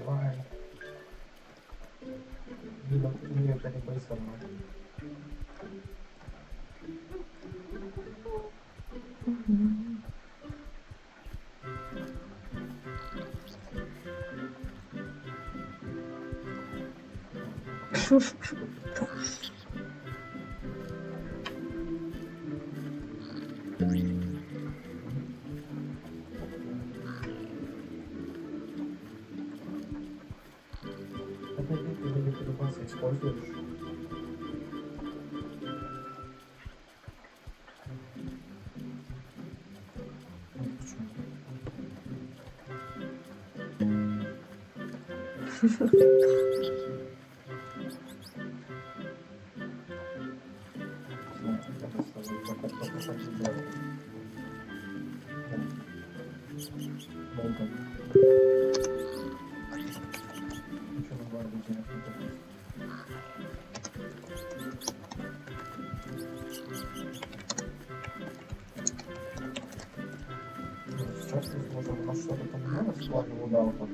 Why? Hindi yung pwede ko isa mo. Pwede ko sa exposure. Сейчас мы сможем на что-то там много сложного удалка.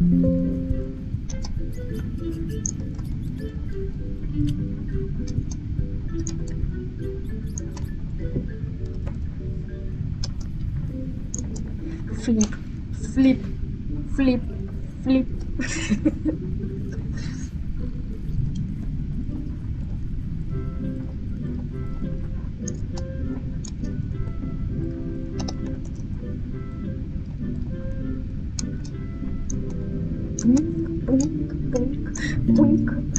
Flip, flip, flip, flip. Blink, blink, blink, blink, blink, blink, blink,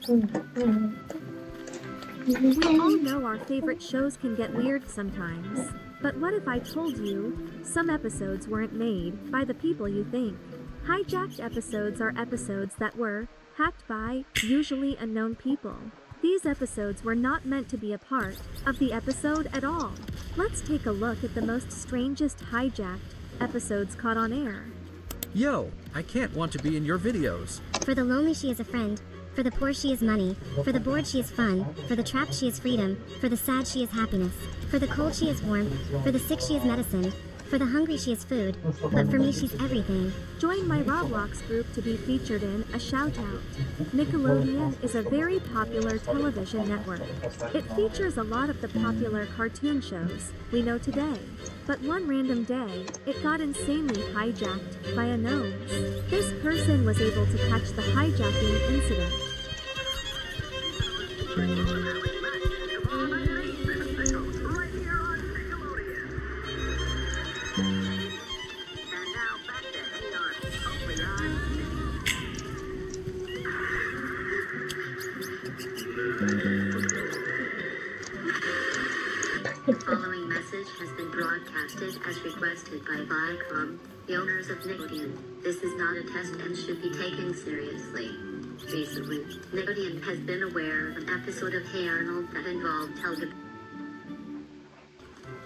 blink, blink. We all know our favorite shows can get weird sometimes. But what if I told you some episodes weren't made by the people you think? Hijacked episodes are episodes that were hacked by usually unknown people. These episodes were not meant to be a part of the episode at all. Let's take a look at the most strangest hijacked episodes caught on air. Yo, I can't want to be in your videos. For the lonely she is a friend, for the poor she is money, for the bored she is fun, for the trapped she is freedom, for the sad she is happiness, for the cold she is warmth, for the sick she is medicine, for the hungry she is food, but for me she's everything. Join my Roblox group to be featured in a shout-out. Nickelodeon is a very popular television network. It features a lot of the popular cartoon shows we know today. But one random day, it got insanely hijacked by a nose. This person was able to catch the hijacking incident. The following message has been broadcasted as requested by Viacom, the owners of Nickelodeon. This is not a test and should be taken seriously. Recently, Nickelodeon has been aware of an episode of Hey Arnold that involved television.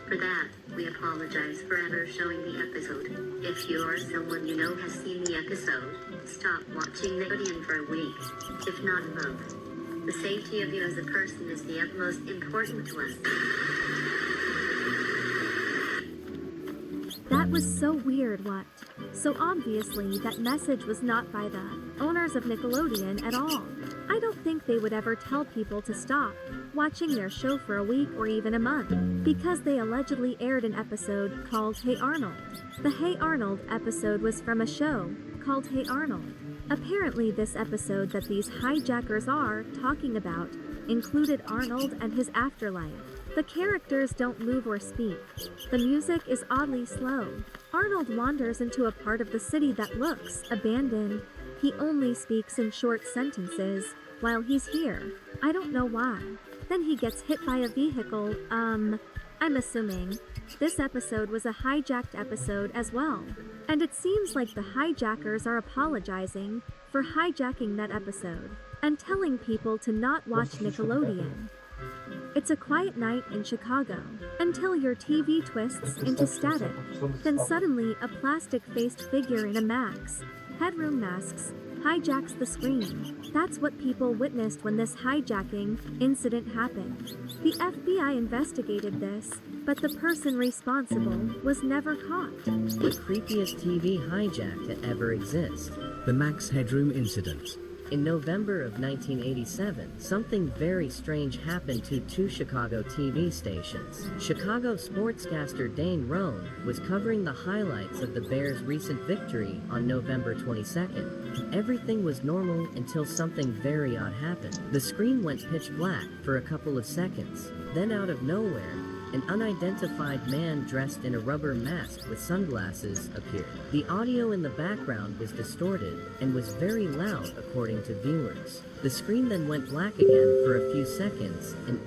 For that, we apologize for ever showing the episode. If you or someone you know has seen the episode, stop watching Nickelodeon for a week, if not a month. The safety of you as a person is the utmost important to us. That was so weird, what? So obviously that message was not by the owners of Nickelodeon at all. I don't think they would ever tell people to stop watching their show for a week or even a month, because they allegedly aired an episode called Hey Arnold. The Hey Arnold episode was from a show called Hey Arnold. Apparently this episode that these hijackers are talking about included Arnold and his afterlife. The characters don't move or speak. The music is oddly slow. Arnold wanders into a part of the city that looks abandoned. He only speaks in short sentences while he's here. I don't know why. Then he gets hit by a vehicle. I'm assuming this episode was a hijacked episode as well. And it seems like the hijackers are apologizing for hijacking that episode and telling people to not watch Nickelodeon. It's a quiet night in Chicago until your TV twists into static. Then suddenly a plastic-faced figure in a headroom masks, hijacks the screen. That's what people witnessed when this hijacking incident happened. The FBI investigated this, but the person responsible was never caught. The creepiest TV hijack to ever exist. The Max Headroom incident. In November of 1987, something very strange happened to two Chicago TV stations. Chicago sportscaster Dane Roan was covering the highlights of the Bears' recent victory on November 22nd. Everything was normal until something very odd happened. The screen went pitch black for a couple of seconds. Then out of nowhere, an unidentified man dressed in a rubber mask with sunglasses appeared. The audio in the background was distorted and was very loud according to viewers. The screen then went black again for a few seconds and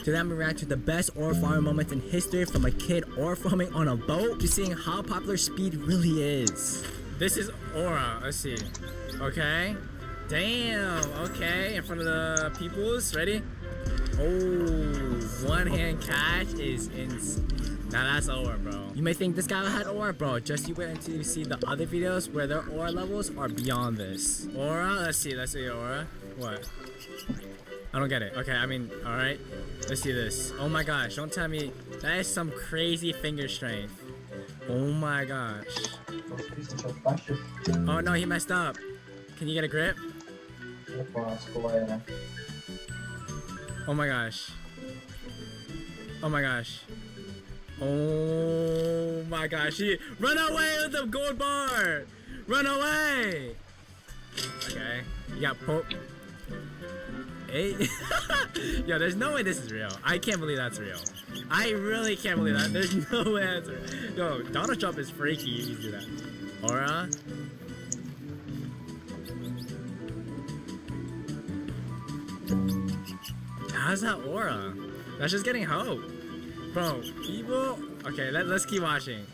Today I'm reacting to the best aura farming moments in history from a kid aura farming on a boat to seeing how popular speed really is. This is aura, let's see. Okay. Damn, okay, in front of the peoples, ready? Oh, one hand catch is now that's aura, bro. You may think this guy had aura, bro. Just you wait until you see the other videos where their aura levels are beyond this. Aura, let's see aura. What? I don't get it. Okay, I mean, alright. Let's see this. Oh my gosh, don't tell me that is some crazy finger strength. Oh my gosh. Oh no, he messed up. Can you get a grip? Oh my gosh. Oh my gosh. Oh my gosh. Run away with the gold bar! Run away! Okay. You got poke. Hey. Yo, there's no way this is real. I can't believe that's real. I really can't believe that. There's no way that's real. Yo, Donald Trump is freaky if you do that. Aura. How's that aura? That's just getting hope. Bro, people... Okay, let's keep watching.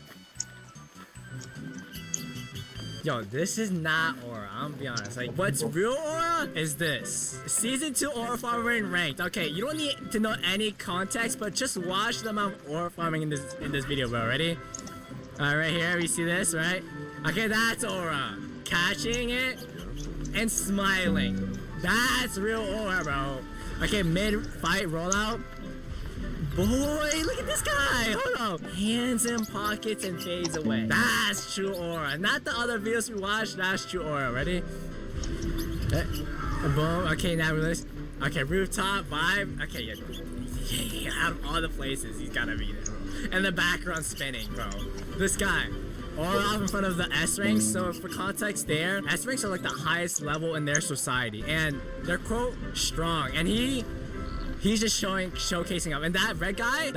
Yo, this is not aura, I'm gonna be honest. Like, what's real aura is this. Season 2 aura farming ranked. Okay, you don't need to know any context, but just watch the amount of aura farming in this video, bro. Ready? Right here, you see this, right? Okay, that's aura. Catching it and smiling. That's real aura, bro. Okay, mid-fight rollout. Boy, look at this guy. Hold on. Hands in pockets and fades away. That's true aura. Not the other videos we watched. That's true aura. Ready? Boom. Okay, now release. Okay, rooftop vibe. Okay, yeah. Out of all the places, he's gotta be there, bro. And the background spinning, bro. This guy. Aura off in front of the S ranks. So for context there, S ranks are like the highest level in their society. And they're quote strong. And he's just showcasing up. And that red guy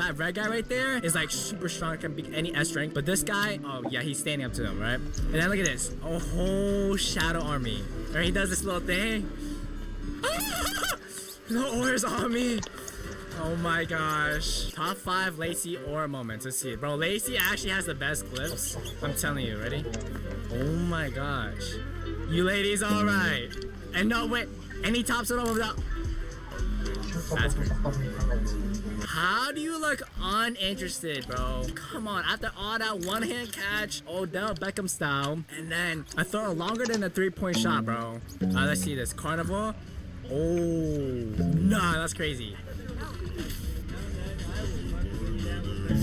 right there is like super strong, can beat any S rank. But this guy, oh yeah, he's standing up to him, right? And then look at this, a whole shadow army. Right, he does this little thing. The aura's on me. Oh my gosh. Top 5 Lacey aura moments. Let's see. Bro, Lacey actually has the best clips. I'm telling you, ready? Oh my gosh. You ladies alright. And no, wait. And he tops it up without... That's crazy. How do you look uninterested, bro? Come on, after all that one-hand catch, Odell Beckham style, and then I throw longer than a 3-point shot, bro. Let's see this. Carnival. Oh, nah, that's crazy.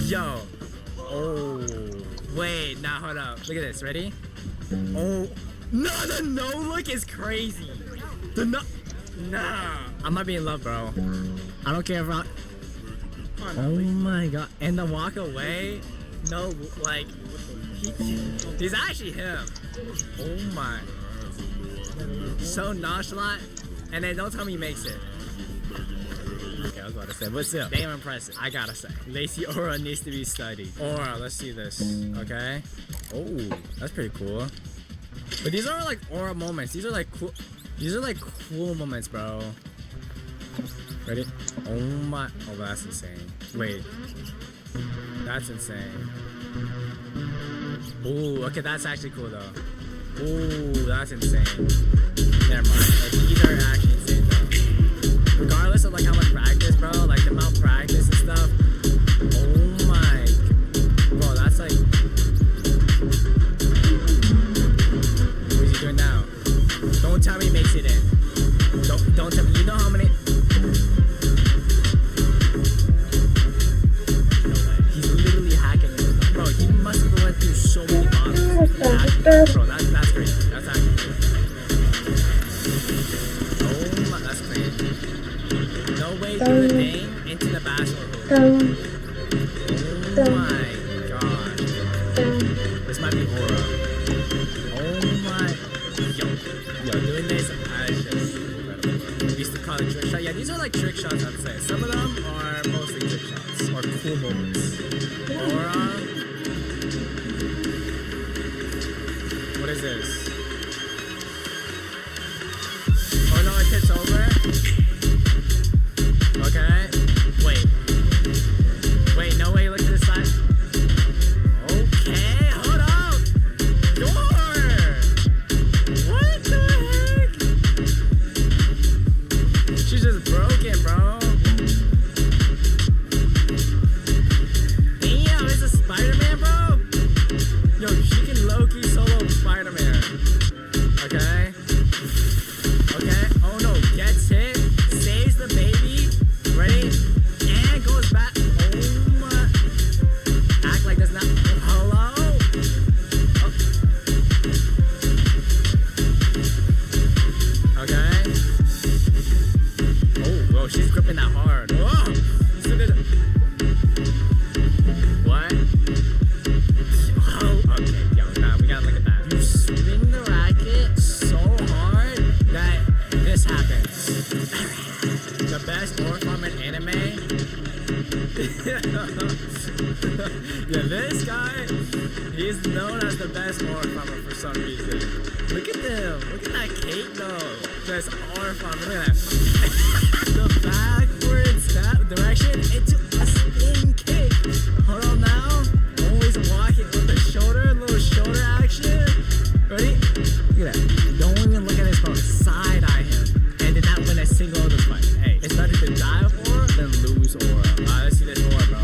Yo. Oh. Wait, nah, hold up. Look at this. Ready? Oh. No, the no look is crazy. The no. Nah. I might be in love, bro. I don't care about. Oh my god. And the walk away? No, like. He's actually him. Oh my. So nonchalant. And then don't tell me he makes it. Okay, I was about to say, but still, damn impressive. I gotta say, Lacey aura needs to be studied. Aura, let's see this. Okay. Oh, that's pretty cool. But these aren't like aura moments. These are like cool. These are like cool moments, bro. Ready? Oh my. Oh, that's insane. Wait. That's insane. Ooh, okay, that's actually cool though. Ooh, that's insane. Never mind. Like, these are actually insane though. Regardless of like how much practice, bro, like the amount of practice and stuff. Oh my. Bro, that's like. What is he doing now? Don't tell me he makes it in. Don't tell me. You know how many. He's literally hacking Bro, that's crazy. That's actually crazy. Oh my, that's crazy. No way through the thing into the basketball hoop. Oh my gosh. This might be horror. Oh my. Yo, doing this is just incredible. We used to call it trick shot. Yeah, these are like trick shots, I'd say. Some of them are mostly trick shots or cool moments. Or, what is this? Oh no, it tips over. Okay. Wait, no way, look to the side. Okay, hold up. Door! What the heck? She's just broken, bro. Damn, it's a Spider-Man, bro? Yo, she can low-key solo Spider-Man. Okay. Oh no, gets hit, saves the baby, ready, and goes back. Oh my. Act like that's not. Hello? Oh. Okay. Oh, whoa, she's gripping that hard. Whoa! What? Oh, okay, yo, nah, we gotta look at that. You swing the racket so hard that this happens. The best orphan in anime. Yeah, this guy, he's known as the best orphan for some reason. Look at them. Look at that cake though. This orphan. Look at that. The backwards step direction into a spin kick. Hold on now. Always walking with the shoulder, little shoulder action. Ready? Look at that. Don't even look at his phone. Side eye him. And did not win a single of the fight. Hey, it's better to die of aura than lose aura. Let's see this aura, bro.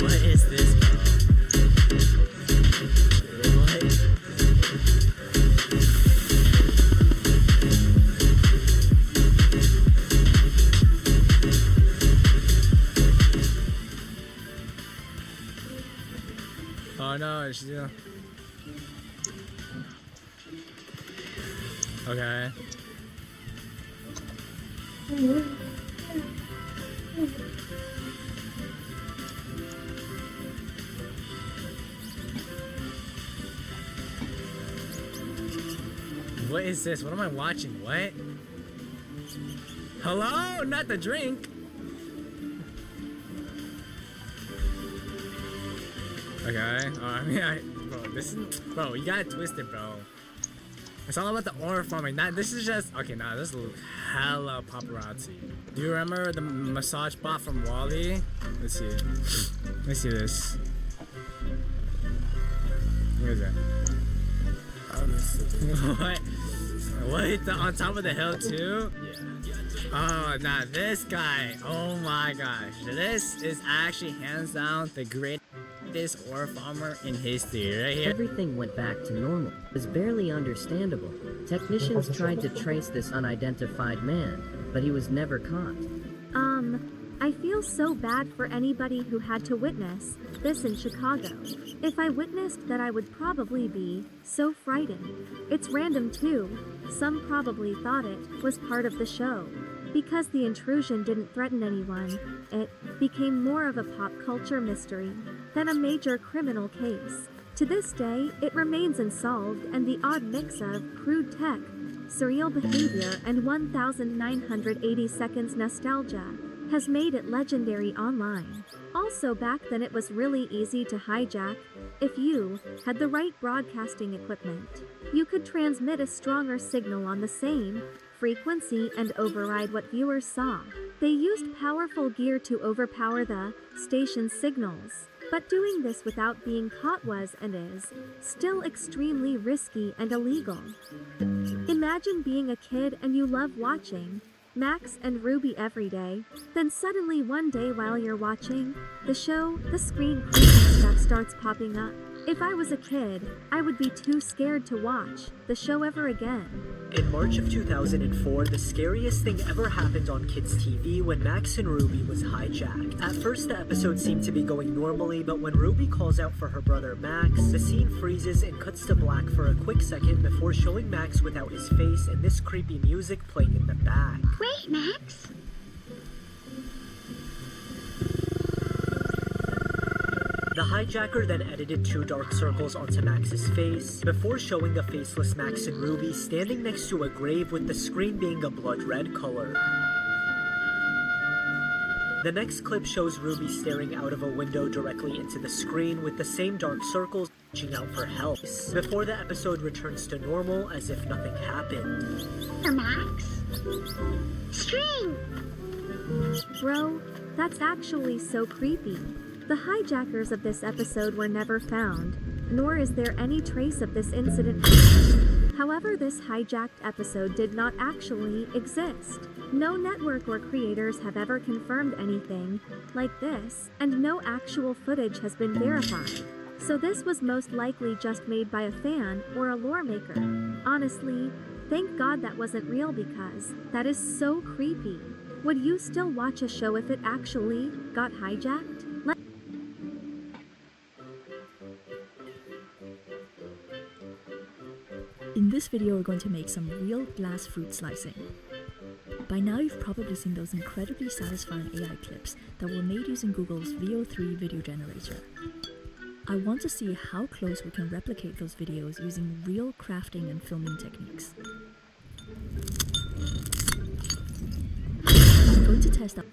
What is this, bro? What? Oh no, she's gonna. Okay. What is this? What am I watching? What? Hello? Not the drink. Okay. Bro, you got it twisted, bro. It's all about the aura forming. This is just okay. Nah, this looks hella paparazzi. Do you remember the massage bot from Wall-E? Let's see. Let's see this. What is that? What? What? On top of the hill too? Yeah. Oh, nah, this guy. Oh my gosh. This is actually hands down the greatest aura farmer in history right here. Everything went back to normal. It was barely understandable. Technicians tried to trace this unidentified man, but he was never caught. I feel so bad for anybody who had to witness this in Chicago. If I witnessed that, I would probably be so frightened. It's random too. Some probably thought it was part of the show. Because the intrusion didn't threaten anyone, it became more of a pop culture mystery than a major criminal case. To this day, it remains unsolved, and the odd mix of crude tech, surreal behavior, and 1,980 seconds nostalgia has made it legendary online. Also, back then it was really easy to hijack. If you had the right broadcasting equipment, you could transmit a stronger signal on the same frequency and override what viewers saw. They used powerful gear to overpower the station's signals. But doing this without being caught was, and is, still extremely risky and illegal. Imagine being a kid and you love watching Max and Ruby every day, then suddenly one day while you're watching the show, the screen creepy stuff starts popping up. If I was a kid, I would be too scared to watch the show ever again. In March of 2004, the scariest thing ever happened on kids' TV when Max and Ruby was hijacked. At first, the episode seemed to be going normally, but when Ruby calls out for her brother Max, the scene freezes and cuts to black for a quick second before showing Max without his face and this creepy music playing in the back. Wait, Max. The hijacker then edited 2 dark circles onto Max's face, before showing the faceless Max and Ruby standing next to a grave with the screen being a blood red color. The next clip shows Ruby staring out of a window directly into the screen with the same dark circles reaching out for help, before the episode returns to normal as if nothing happened. For Max. String! Bro, that's actually so creepy. The hijackers of this episode were never found, nor is there any trace of this incident. However, this hijacked episode did not actually exist. No network or creators have ever confirmed anything like this, and no actual footage has been verified. So this was most likely just made by a fan or a lore maker. Honestly, thank God that wasn't real because that is so creepy. Would you still watch a show if it actually got hijacked? In this video, we're going to make some real glass fruit slicing. By now, you've probably seen those incredibly satisfying AI clips that were made using Google's VO3 video generator. I want to see how close we can replicate those videos using real crafting and filming techniques. I'm going to test out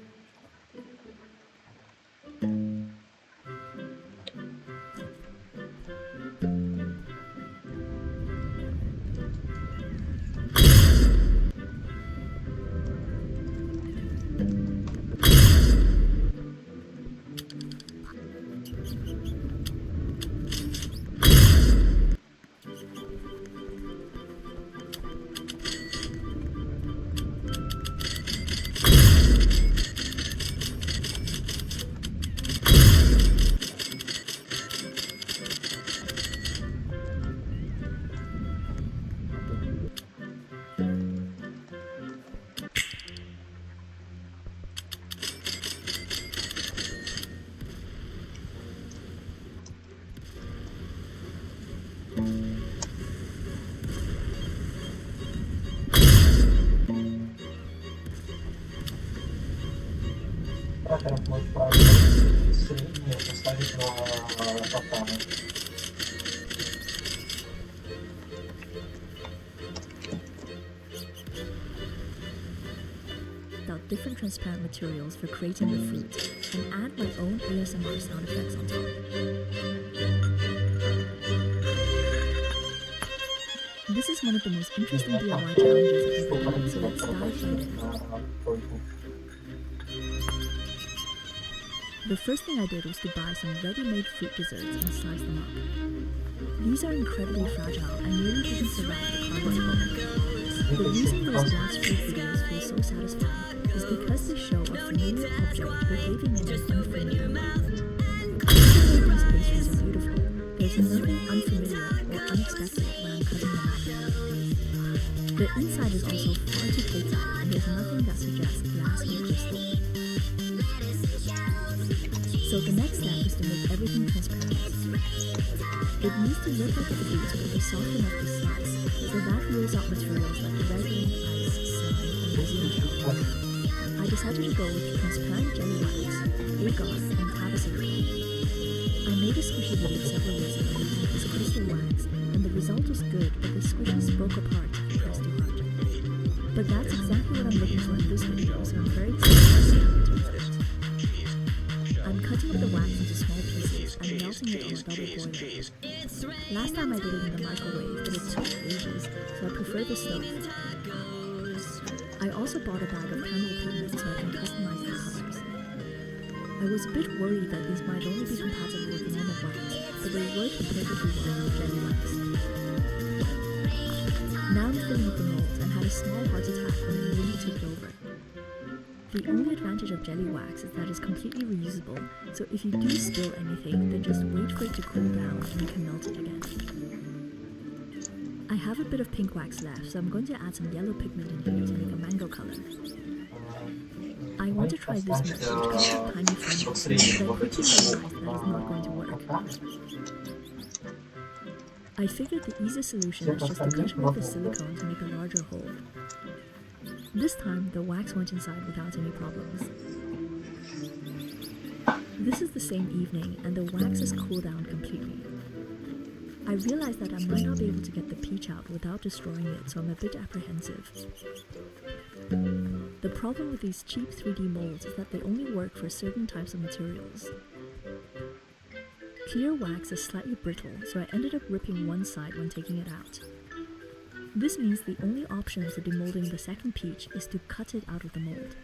Será que era uma frase seria postagem na plataforma? out different transparent materials for creating the fruit and add my own ASMR sound effects on top. This is one of the most interesting DIY challenges I've ever done, so let's dive right in. The first thing I did was to buy some ready-made fruit desserts and slice them up. These are incredibly fragile and nearly didn't survive the carbon bomb. The reason those glass fruit videos feel so satisfying is because they show a familiar object behaving in an unfamiliar way. Even though these pastries are beautiful, there's nothing unfamiliar or unexpected when I'm cutting them out. The inside is also far too plate-like, and there's nothing that suggests glass or crystal. So the next step is to make everything transparent. It needs to look like a fruit but be soft enough to slice, so that rules out materials like resin, ice, slime, and resin gel. I decided to go with transparent jelly wax, agar, and Tava silicone. I made a squishy video several years ago using this crystal wax, and the result was good, but the squishies broke apart if you pressed too hard. But that's exactly what I'm looking for in this video, so I'm very excited to see how it turns out. I'm cutting up the wax into small pieces and melting it on a double boiler. Last time I did it in the microwave, but it took ages, so I prefer the stove. I also bought a bag of candle pigments so I can customize the colors. I was a bit worried that these might only be compatible with normal wax, but they work perfectly well with jelly wax. Now I'm filling up the mold and had a small heart attack when it nearly tipped over. The only advantage of jelly wax is that it's completely reusable, so if you do spill anything, then just wait for it to cool down and you can melt it again. I have a bit of pink wax left, so I'm going to add some yellow pigment in here to make a mango color. I want to try this method, which comes with tiny flamgo, but I quickly realized that it's not going to work. I figured the easiest solution is just to cut away the silicone to make a larger hole. This time, the wax went inside without any problems. This is the same evening, and the wax has cooled down completely. I realized that I might not be able to get the peach out without destroying it, so I'm a bit apprehensive. The problem with these cheap 3D molds is that they only work for certain types of materials. Clear wax is slightly brittle, so I ended up ripping one side when taking it out. This means the only option for demolding the second peach is to cut it out of the mold.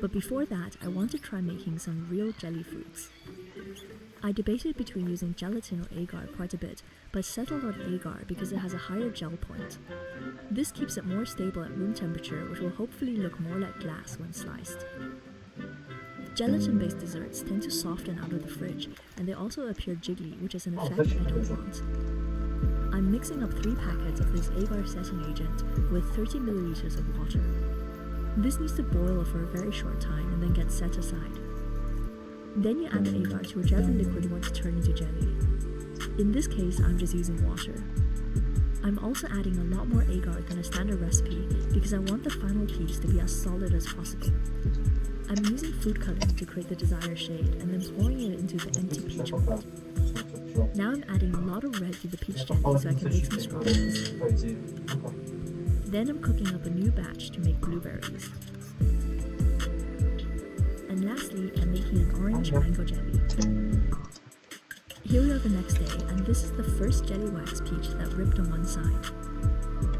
But before that, I want to try making some real jelly fruits. I debated between using gelatin or agar quite a bit, but settled on agar because it has a higher gel point. This keeps it more stable at room temperature, which will hopefully look more like glass when sliced. Gelatin-based desserts tend to soften out of the fridge, and they also appear jiggly, which is an effect I don't want. I'm mixing up 3 packets of this agar setting agent with 30 milliliters of water. This needs to boil for a very short time and then get set aside. Then you add the agar to whichever liquid you want to turn into jelly. In this case, I'm just using water. I'm also adding a lot more agar than a standard recipe because I want the final piece to be as solid as possible. I'm using food coloring to create the desired shade and then pouring it into the empty peach mold. Now I'm adding a lot of red to the peach jelly so I can make some strawberries. Then I'm cooking up a new batch to make blueberries. And lastly, I'm making an orange mango jelly. Here we are the next day, and this is the first jelly wax peach that ripped on one side.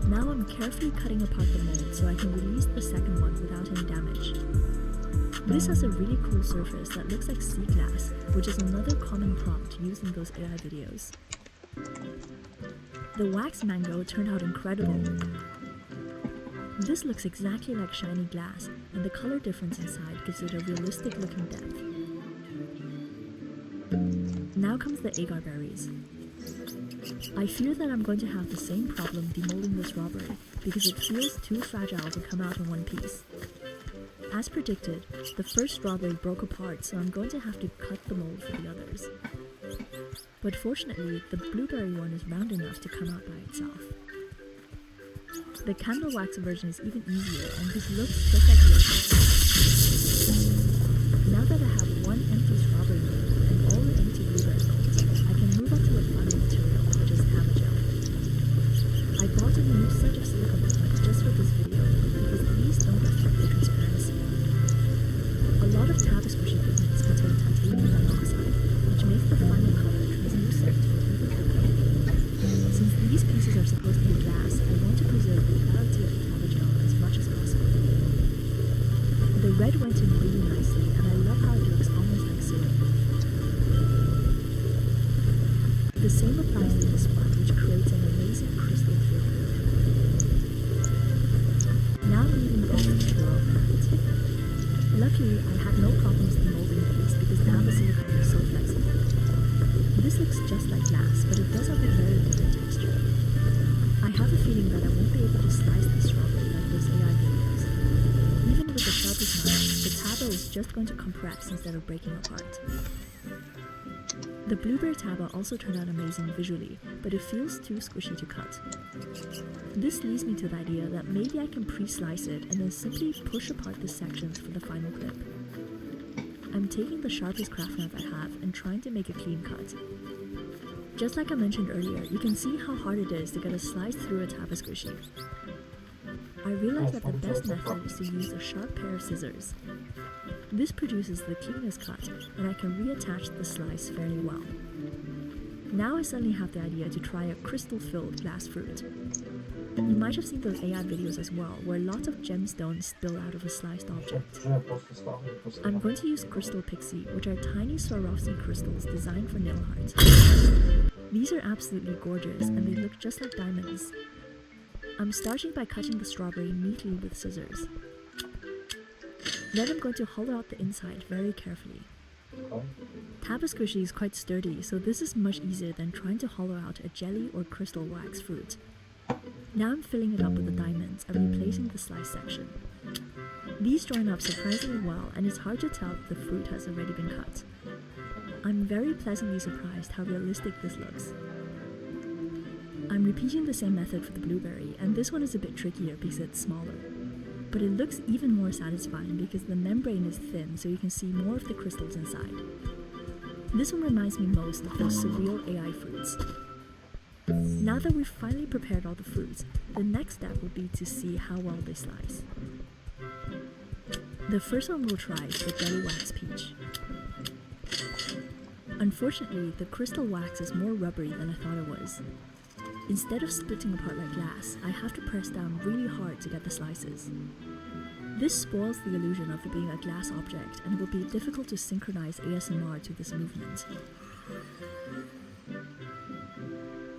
Now I'm carefully cutting apart the mold so I can release the second one without any damage. This has a really cool surface that looks like sea glass, which is another common prompt used in those AI videos. The wax mango turned out incredible. This looks exactly like shiny glass, and the color difference inside gives it a realistic looking depth. Now comes the agar berries. I fear that I'm going to have the same problem demolding the strawberry because it feels too fragile to come out in one piece. As predicted, the first strawberry broke apart, so I'm going to have to cut the mold for the others. But fortunately, the blueberry one is round enough to come out by itself. The candle wax version is even easier, and this looks just like the other. Now that I have one empty strawberry mold and all the empty blueberry molds, I can move on to a final material, which is Taba gel. I bought a new set of silicone pigments just for this video, because these don't affect the transparency. A lot of Taba squishy pigments contain titanium monoxide, which makes the final color translucent to a even opaque. Since these pieces are supposed to be glass, I want to preserve the clarity of the Taba gel as much as possible. The red went in really nicely, and I love how it looks almost like syrup. The same applies to this one, which creates an amazing crystal filled liquid. Now leaving the material matte. Luckily, I had no problems demolding these because Taba silicone is so flexible. This looks just like glass, but it does have a very different texture. I have a feeling that I won't be able to slice the strawberry like those AI videos. Even with the sharpest knife, the Taba is just going to compress instead of breaking apart. The blueberry Taba also turned out amazing visually, but it feels too squishy to cut. This leads me to the idea that maybe I can pre-slice it and then simply push apart the sections for the final clip. I'm taking the sharpest craft knife I have and trying to make a clean cut. Just like I mentioned earlier, you can see how hard it is to get a slice through a Taba squishy. I realized that the best method is to use a sharp pair of scissors. This produces the cleanest cut, and I can reattach the slice fairly well. Now I suddenly have the idea to try a crystal-filled glass fruit. You might have seen those AI videos as well, where lots of gemstones spill out of a sliced object. I'm going to use Crystal Pixie, which are tiny Swarovski crystals designed for nail hearts. These are absolutely gorgeous, and they look just like diamonds. I'm starting by cutting the strawberry neatly with scissors. Then I'm going to hollow out the inside very carefully. Okay. Taba squishy is quite sturdy, so this is much easier than trying to hollow out a jelly or crystal wax fruit. Now I'm filling it up with the diamonds and replacing the slice section. These join up surprisingly well, and it's hard to tell that the fruit has already been cut. I'm very pleasantly surprised how realistic this looks. I'm repeating the same method for the blueberry, and this one is a bit trickier because it's smaller. But it looks even more satisfying because the membrane is thin, so you can see more of the crystals inside. This one reminds me most of those surreal AI fruits. Now that we've finally prepared all the fruits, the next step will be to see how well they slice. The first one we'll try is the jelly wax peach. Unfortunately, the crystal wax is more rubbery than I thought it was. Instead of splitting apart like glass, I have to press down really hard to get the slices. This spoils the illusion of it being a glass object, and it will be difficult to synchronize ASMR to this movement.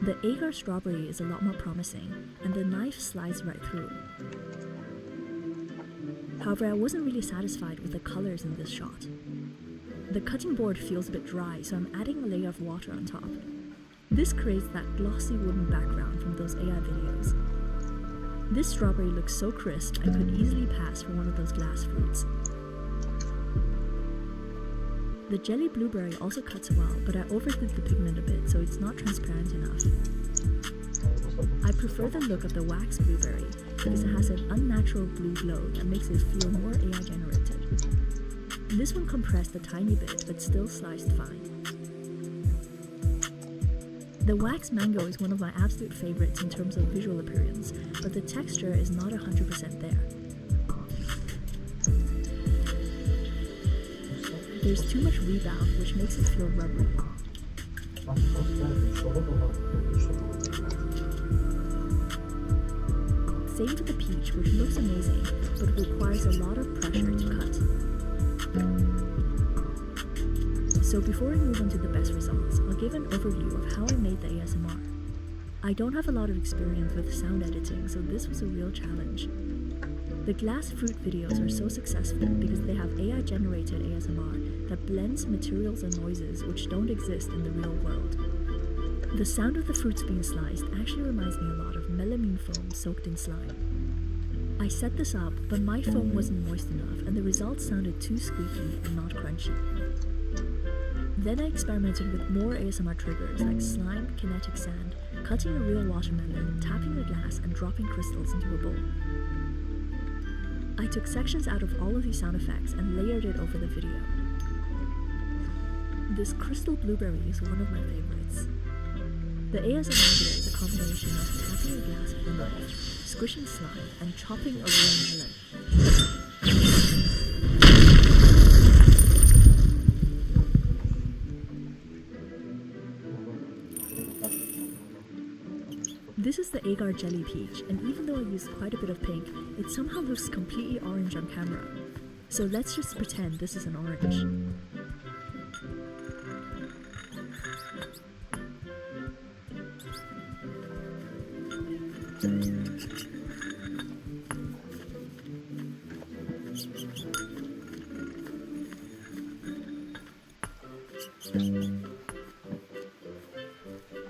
The agar strawberry is a lot more promising, and the knife slides right through. However, I wasn't really satisfied with the colors in this shot. The cutting board feels a bit dry, so I'm adding a layer of water on top. This creates that glossy wooden background from those AI videos. This strawberry looks so crisp and could easily pass for one of those glass fruits. The jelly blueberry also cuts well, but I overdid the pigment a bit so it's not transparent enough. I prefer the look of the wax blueberry because it has an unnatural blue glow that makes it feel more AI generated. This one compressed a tiny bit but still sliced fine. The wax mango is one of my absolute favorites in terms of visual appearance, but the texture is not 100% there. There's too much rebound, which makes it feel rubbery. Same for the peach, which looks amazing, but requires a lot of pressure to cut. So before we move on to the best results, I'll give an overview of how I made the ASMR. I don't have a lot of experience with sound editing, so this was a real challenge. The glass fruit videos are so successful because they have AI-generated ASMR that blends materials and noises which don't exist in the real world. The sound of the fruits being sliced actually reminds me a lot of melamine foam soaked in slime. I set this up, but my foam wasn't moist enough and the results sounded too squeaky and not crunchy. Then I experimented with more ASMR triggers like slime, kinetic sand, cutting a real watermelon, tapping the glass, and dropping crystals into a bowl. I took sections out of all of these sound effects and layered it over the video. This crystal blueberry is one of my favorites. The ASMR here is a combination of tapping a glass with a knife, squishing slime, and chopping a real melon. This is the agar jelly peach, and even though I used quite a bit of pink, it somehow looks completely orange on camera. So let's just pretend this is an orange.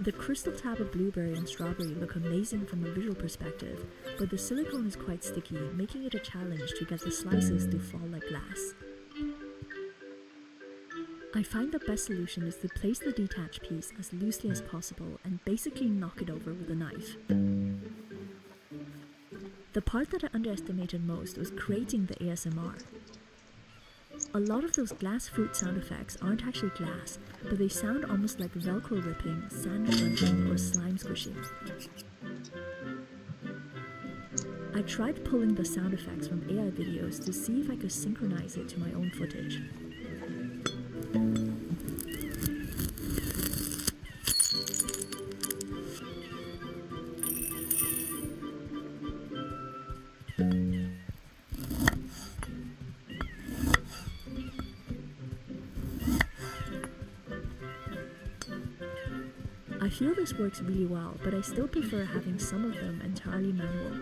The crystal tab of blueberry and strawberry look amazing from a visual perspective, but the silicone is quite sticky, making it a challenge to get the slices to fall like glass. I find the best solution is to place the detached piece as loosely as possible and basically knock it over with a knife. The part that I underestimated most was creating the ASMR. A lot of those glass fruit sound effects aren't actually glass, but they sound almost like Velcro ripping, sand crunching, or slime squishing. I tried pulling the sound effects from AI videos to see if I could synchronize it to my own footage. I feel this works really well, but I still prefer having some of them entirely manual.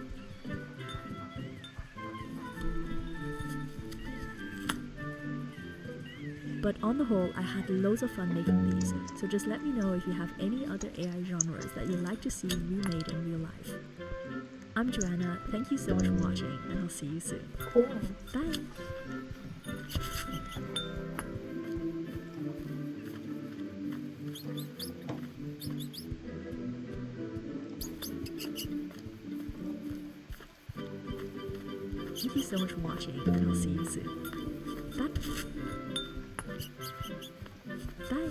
But on the whole, I had loads of fun making these, so just let me know if you have any other AI genres that you'd like to see remade in real life. I'm Joanna, thank you so much for watching, and I'll see you soon. Cool. Bye! Thank you so much for watching, and I'll see you soon. Bye! Bye!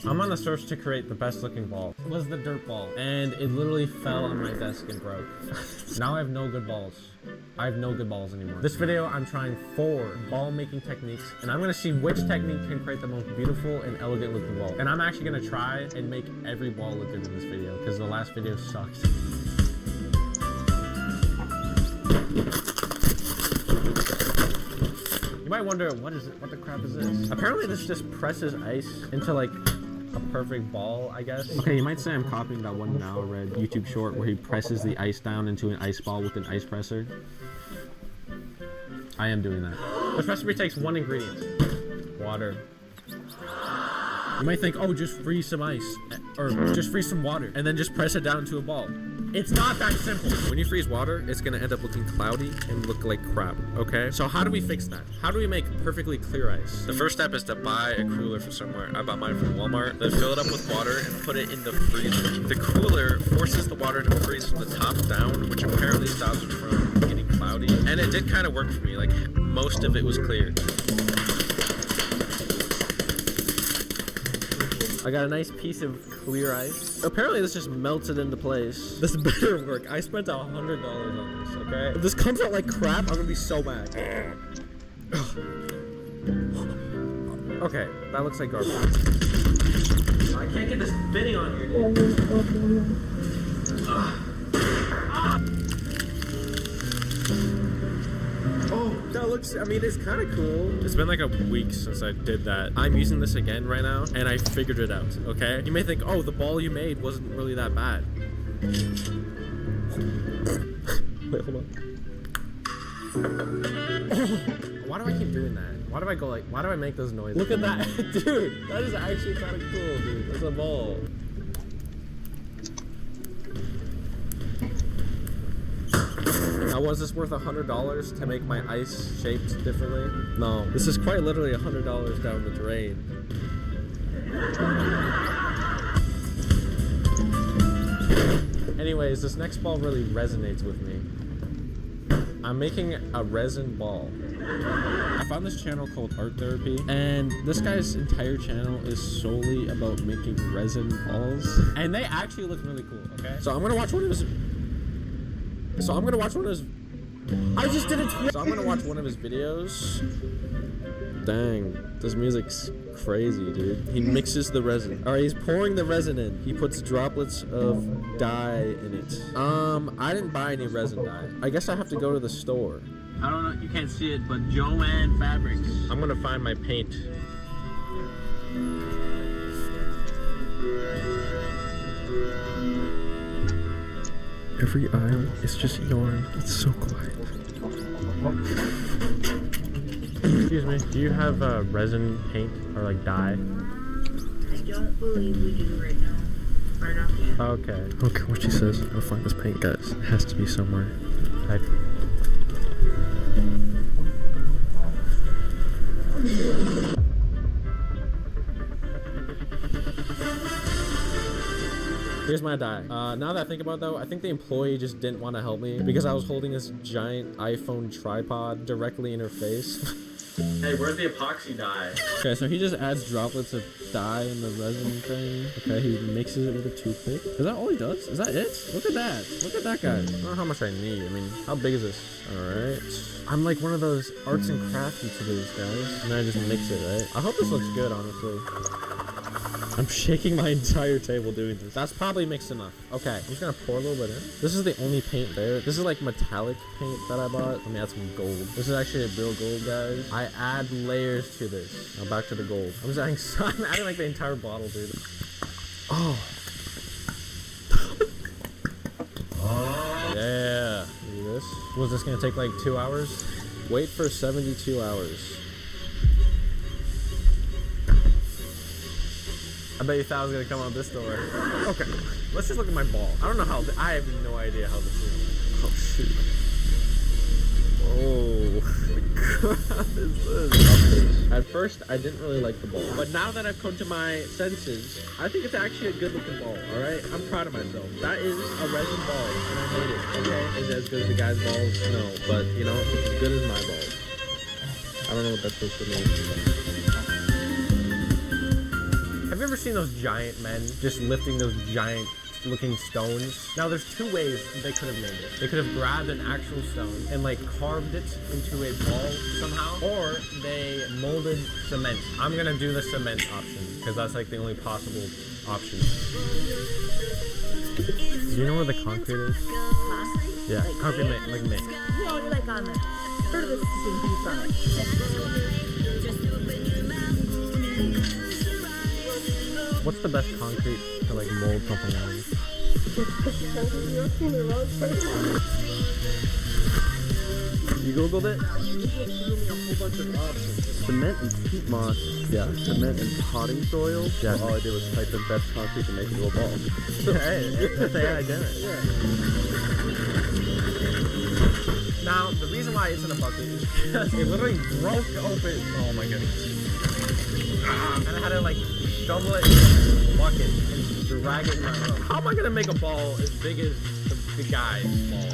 I'm on a search to create the best looking ball. It was the dirt ball, and it literally fell on my desk and broke. Now I have no good balls. I have no good balls anymore. This video, I'm trying 4 ball making techniques, and I'm gonna see which technique can create the most beautiful and elegant looking ball. And I'm actually gonna try and make every ball look good in this video, because the last video sucks. You might wonder, what the crap is this? Apparently this just presses ice into like a perfect ball, I guess. Okay, you might say I'm copying that one Now Red YouTube short where he presses the ice down into an ice ball with an ice presser. I am doing that. This recipe takes 1 ingredient. Water. You might think, oh, just freeze some ice, or just freeze some water, and then just press it down into a ball. It's not that simple. When you freeze water, it's gonna end up looking cloudy and look like crap, okay? So how do we fix that? How do we make perfectly clear ice? The first step is to buy a cooler from somewhere. I bought mine from Walmart. Then fill it up with water and put it in the freezer. The cooler forces the water to freeze from the top down, which apparently stops it from getting cloudy. And it did kind of work for me, like most of it was clear. I got a nice piece of clear ice. Apparently this just melted into place. This better work. I spent $100 on this, okay? If this comes out like crap, I'm gonna be so mad. Okay, that looks like garbage. I can't get this fitting on here, Oh, that looks, I mean, it's kind of cool. It's been like a week since I did that. I'm using this again right now, and I figured it out, okay? You may think, oh, the ball you made wasn't really that bad. Wait, hold on. Why do I keep doing that? Why do I go like, why do I make those noises? Look at that. Dude, that is actually kind of cool, dude. That's a ball. Now, was this worth $100 to make my ice shaped differently? No. This is quite literally $100 down the drain. Anyways, this next ball really resonates with me. I'm making a resin ball. I found this channel called Art Therapy, and this guy's entire channel is solely about making resin balls. And they actually look really cool, okay? So I'm gonna watch one of his... I just did it twice. So I'm gonna watch one of his videos. Dang, this music's crazy, dude. He mixes the resin. All right, he's pouring the resin in. He puts droplets of dye in it. I didn't buy any resin dye. I guess I have to go to the store. I don't know, you can't see it, but Joanne Fabrics. I'm gonna find my paint. Every aisle is just yarn. It's so quiet. Excuse me, do you have resin paint or like dye? I don't believe we do right now. Right now. Okay. Okay, what she says. I'll find this paint, guys. It has to be somewhere. Here's my dye. Now that I think about it though, I think the employee just didn't want to help me because I was holding this giant iPhone tripod directly in her face. Hey, where's the epoxy dye? Okay, so he just adds droplets of dye in the resin thing. Okay, he mixes it with a toothpick. Is that all he does? Is that it? Look at that. Look at that guy. I don't know how much I need. I mean, how big is this? Alright. I'm like one of those arts and crafts YouTubers, guys. And I just mix it, right? I hope this looks good, honestly. I'm shaking my entire table doing this. That's probably mixed enough. Okay, I'm just gonna pour a little bit in. This is the only paint there. This is like metallic paint that I bought. Let me add some gold. This is actually a real gold, guys. I add layers to this. Now back to the gold. I'm just adding I'm adding like the entire bottle, dude. Oh. Yeah. Look at this. Was this gonna take like 2 hours? Wait for 72 hours. I bet you thought I was gonna come out this door. Okay, let's just look at my ball. I don't know how. I have no idea how this is. Oh shoot! Oh, what crap is this? At first, I didn't really like the ball, but now that I've come to my senses, I think it's actually a good-looking ball. All right, I'm proud of myself. That is a resin ball, and I made it. Okay, is it as good as the guy's balls? No, but you know, it's as good as my balls. I don't know what that's supposed to mean. Have you ever seen those giant men just lifting those giant looking stones? Now there's two ways they could have made it. They could have grabbed an actual stone and like carved it into a ball somehow, or they molded cement. I'm gonna do the cement option because that's like the only possible option. Do you know where the concrete is? Concrete? Yeah, like concrete like mix. No, like on the sort of a sticking piece on it. What's the best concrete to like mold something out of? You googled it? You just threw me a whole bunch of options. Cement and peat moss. Yeah, cement and potting soil. Yeah, all I did was type in best concrete to make into a ball. Hey, that's the I did it. Yeah. Now, the reason why it's in a bucket is because it literally broke open. Oh my goodness. And I had to like shovel it in the bucket and drag it in my room. How am I gonna make a ball as big as the guy's ball?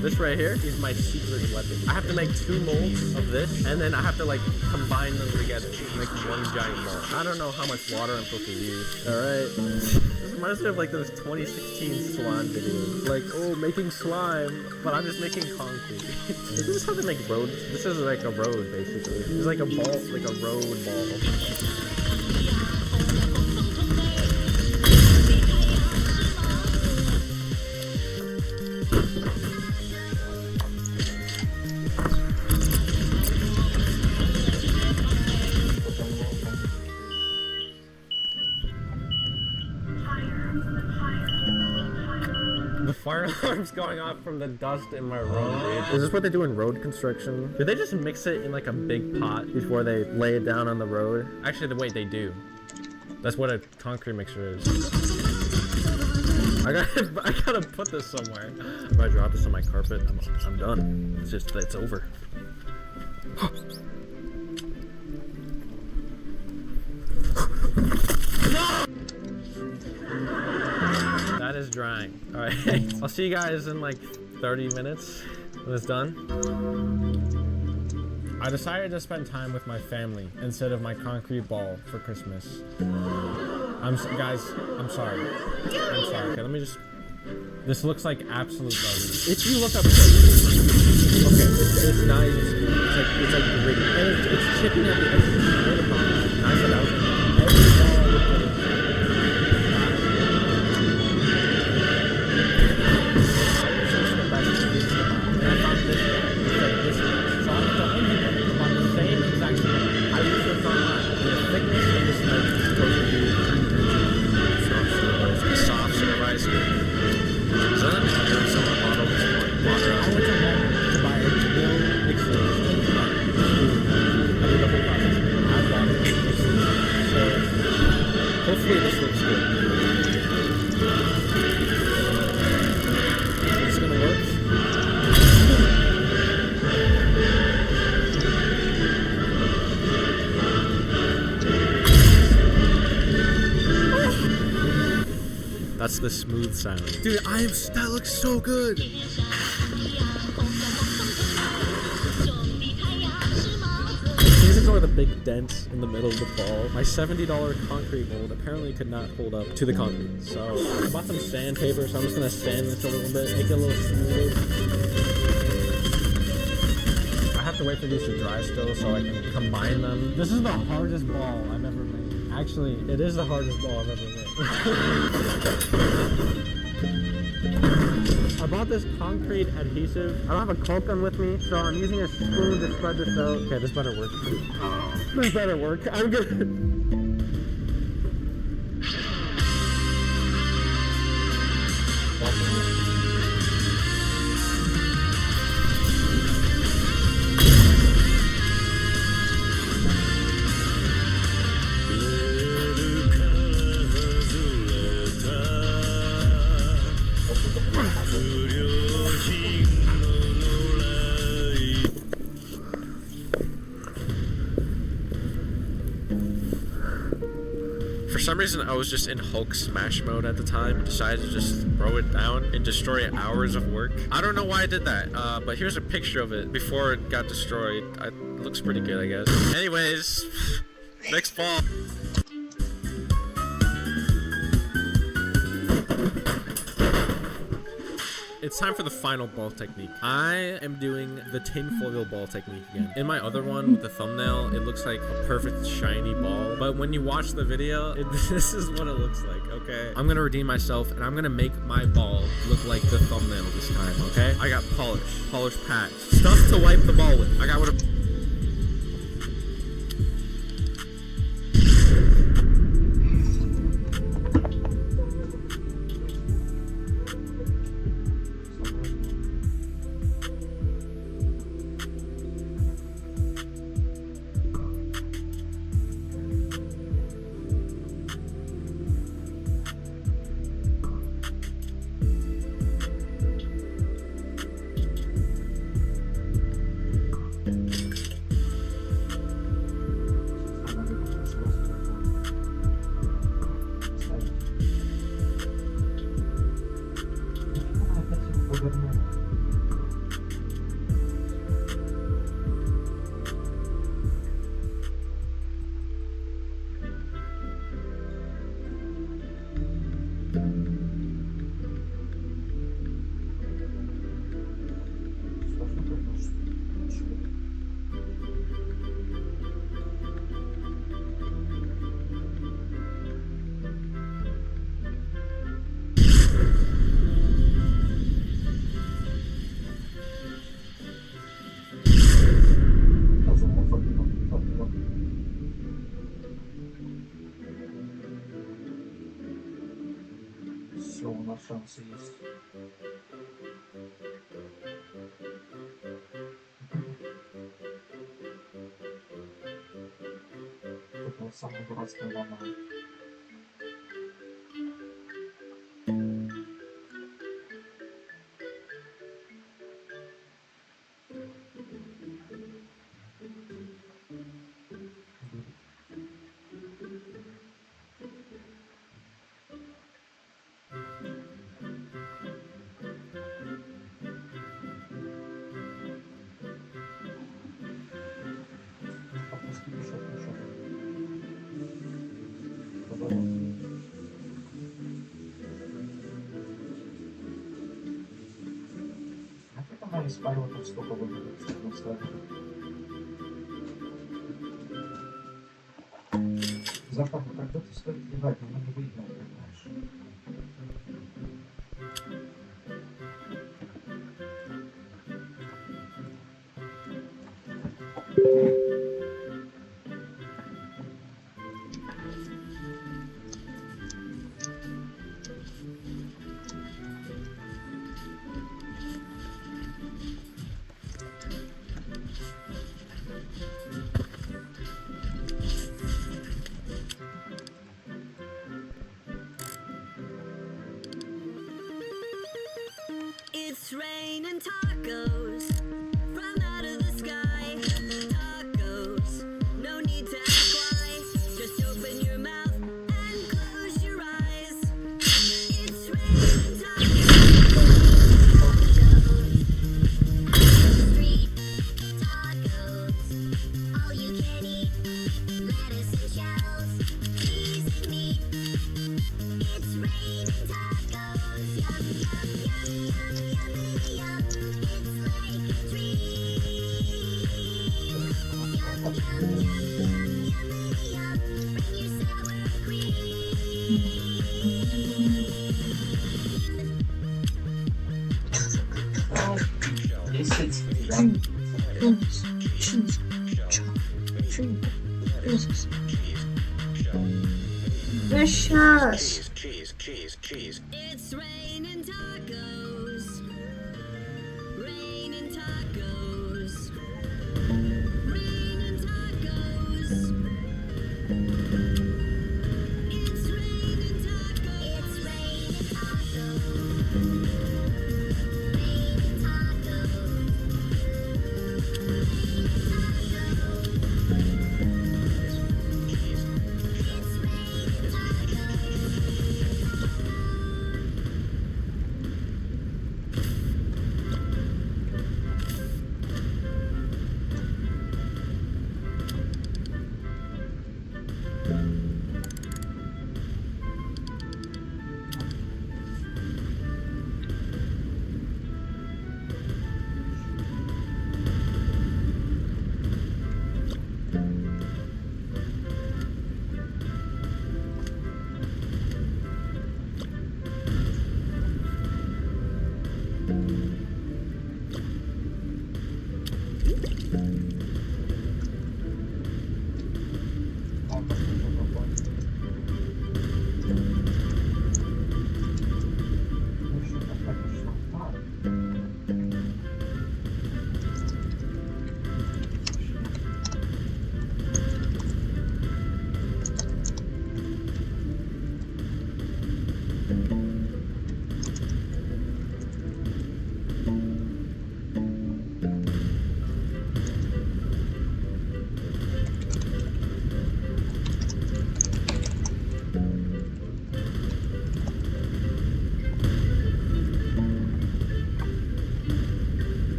This right here is my secret weapon. I have to make 2 molds of this, and then I have to like combine them together to make one giant ball. I don't know how much water I'm supposed to use. Alright. This reminds me of like those 2016 slime videos. Like, oh, making slime, but I'm just making concrete. Is this how they make roads? This is like a road, basically. It's like a ball, like a road ball. Fire alarm's going off from the dust in my road, dude. Is this what they do in road construction? Did they just mix it in like a big pot before they lay it down on the road? Actually, the way they do. That's what a concrete mixer is. I gotta put this somewhere. If I drop this on my carpet, I'm done. It's over. No! That is drying. Alright, I'll see you guys in like 30 minutes when it's done. I decided to spend time with my family instead of my concrete ball for Christmas. Guys, I'm sorry. I'm sorry. Okay, let me just... This looks like absolute garbage. If you look up... Okay, it's not even skin. It's like gritty. And it's chipping at the edges. I said I was every ball would put it. Hopefully this looks good. It's gonna work. That's the smooth sound. Dude, that looks so good. big dents in the middle of the ball. My $70 concrete mold apparently could not hold up to the concrete. So I bought some sandpaper, so I'm just gonna sand this a little bit, make it a little smoother. I have to wait for these to dry still so I can combine them. This is the hardest ball I've ever made. Actually, it is the hardest ball I've ever made. I bought this concrete adhesive. I don't have a Coke gun with me, so I'm using a spoon to spread this out. Okay, this better work. This better work. I'm good. For some reason, I was just in Hulk smash mode at the time and decided to just throw it down and destroy hours of work. I don't know why I did that, but here's a picture of it before it got destroyed. It looks pretty good, I guess. Anyways, next ball. It's time for the final ball technique. I am doing the tinfoil ball technique again. In my other one with the thumbnail, it looks like a perfect shiny ball. But when you watch the video, this is what it looks like, okay? I'm gonna redeem myself and I'm gonna make my ball look like the thumbnail this time, okay? I got polish patch, stuff to wipe the ball with. I got what a Szanse jest. Taką samą gorącką mamę. Она исправила там сколько выглядит в запах, когда ты стоит кидать, но не видно, понимаешь. It's raining tacos from out of the sky. Tacos, no need to ask why. Just open your mouth and close your eyes. It's raining tacos. Street tacos, all you can eat. cheese, Delicious. Cheese. It's raining tacos. Raining tacos. Raining tacos. It's raining tacos. It's raining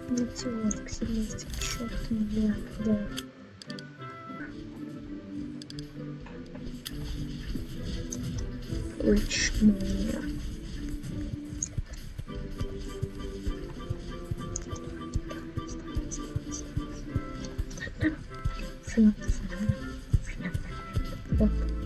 Ничего, так сильно черт меня, да. Ручная. Вот.